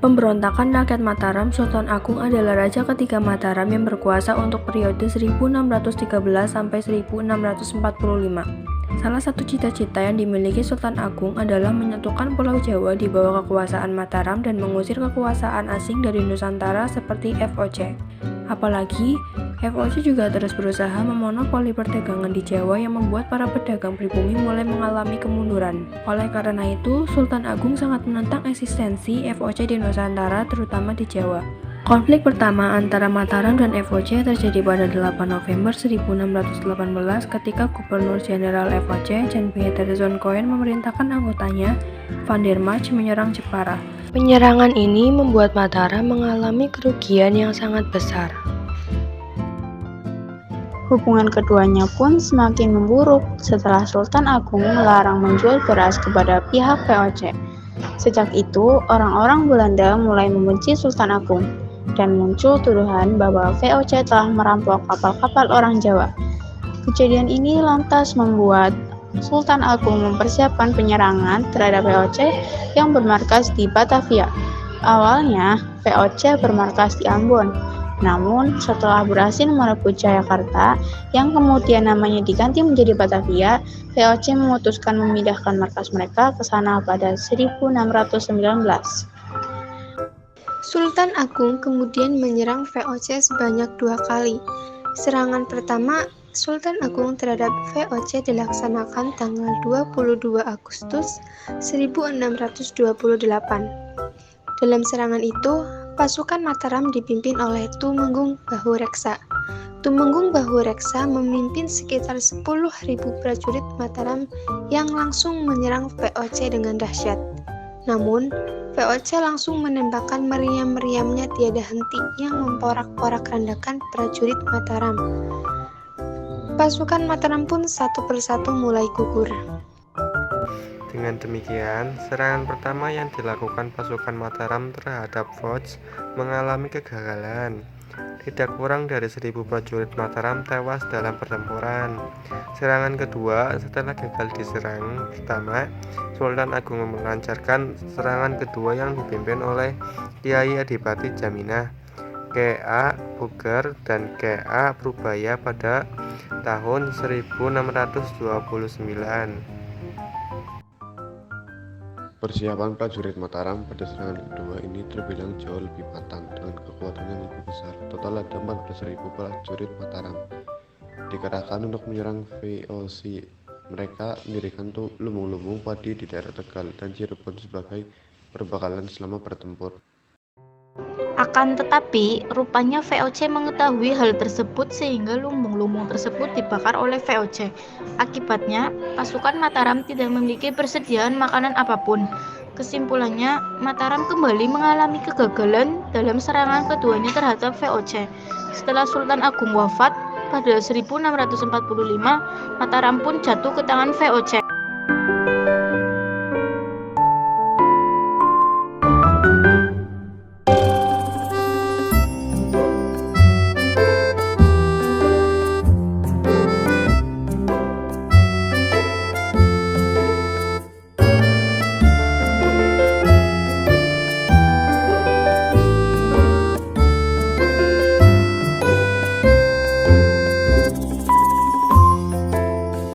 Pemberontakan rakyat Mataram, Sultan Agung adalah raja ketiga Mataram yang berkuasa untuk periode 1613 sampai 1645. Salah satu cita-cita yang dimiliki Sultan Agung adalah menyatukan Pulau Jawa di bawah kekuasaan Mataram dan mengusir kekuasaan asing dari Nusantara seperti VOC. Apalagi, VOC juga terus berusaha memonopoli perdagangan di Jawa yang membuat para pedagang pribumi mulai mengalami kemunduran. Oleh karena itu, Sultan Agung sangat menentang eksistensi VOC di Nusantara, terutama di Jawa. Konflik pertama antara Mataram dan VOC terjadi pada 8 November 1618 ketika Gubernur Jenderal VOC, Jan Pieter Zoon Koen, memerintahkan anggotanya, Van der March, menyerang Jepara. Penyerangan ini membuat Mataram mengalami kerugian yang sangat besar. Hubungan keduanya pun semakin memburuk setelah Sultan Agung melarang menjual beras kepada pihak VOC. Sejak itu, orang-orang Belanda mulai membenci Sultan Agung, dan muncul tuduhan bahwa VOC telah merampok kapal-kapal orang Jawa. Kejadian ini lantas membuat Sultan Agung mempersiapkan penyerangan terhadap VOC yang bermarkas di Batavia. Awalnya, VOC bermarkas di Ambon. Namun, setelah berhasil merebut Jayakarta, yang kemudian namanya diganti menjadi Batavia, VOC memutuskan memindahkan markas mereka ke sana pada 1619. Sultan Agung kemudian menyerang VOC sebanyak 2 kali. Serangan pertama Sultan Agung terhadap VOC dilaksanakan tanggal 22 Agustus 1628. Dalam serangan itu, pasukan Mataram dipimpin oleh Tumenggung Bahureksa. Tumenggung Bahureksa memimpin sekitar 10.000 prajurit Mataram yang langsung menyerang VOC dengan dahsyat. Namun, VOC langsung menembakkan meriam-meriamnya tiada henti yang memporak-porak-randakan prajurit Mataram. Pasukan Mataram pun satu persatu mulai gugur. Dengan demikian, serangan pertama yang dilakukan pasukan Mataram terhadap VOC mengalami kegagalan. Tidak kurang dari 1.000 prajurit Mataram tewas dalam pertempuran. Serangan kedua, setelah gagal diserang pertama, Sultan Agung melancarkan serangan kedua yang dipimpin oleh Kiai Adipati Jaminah, K.A. Puger, dan K.A. Prubaya pada tahun 1629. Persiapan prajurit Mataram pada serangan kedua ini terbilang jauh lebih matang dengan kekuatan yang lebih besar. Total ada 14.000 prajurit Mataram dikerahkan untuk menyerang VOC. Mereka mendirikan lumbung-lumbung padi di daerah Tegal dan Cirebon sebagai perbekalan selama bertempur. Akan tetapi, rupanya VOC mengetahui hal tersebut sehingga lumbung-lumbung tersebut dibakar oleh VOC. Akibatnya, pasukan Mataram tidak memiliki persediaan makanan apapun. Kesimpulannya, Mataram kembali mengalami kegagalan dalam serangan keduanya terhadap VOC. Setelah Sultan Agung wafat pada 1645, Mataram pun jatuh ke tangan VOC.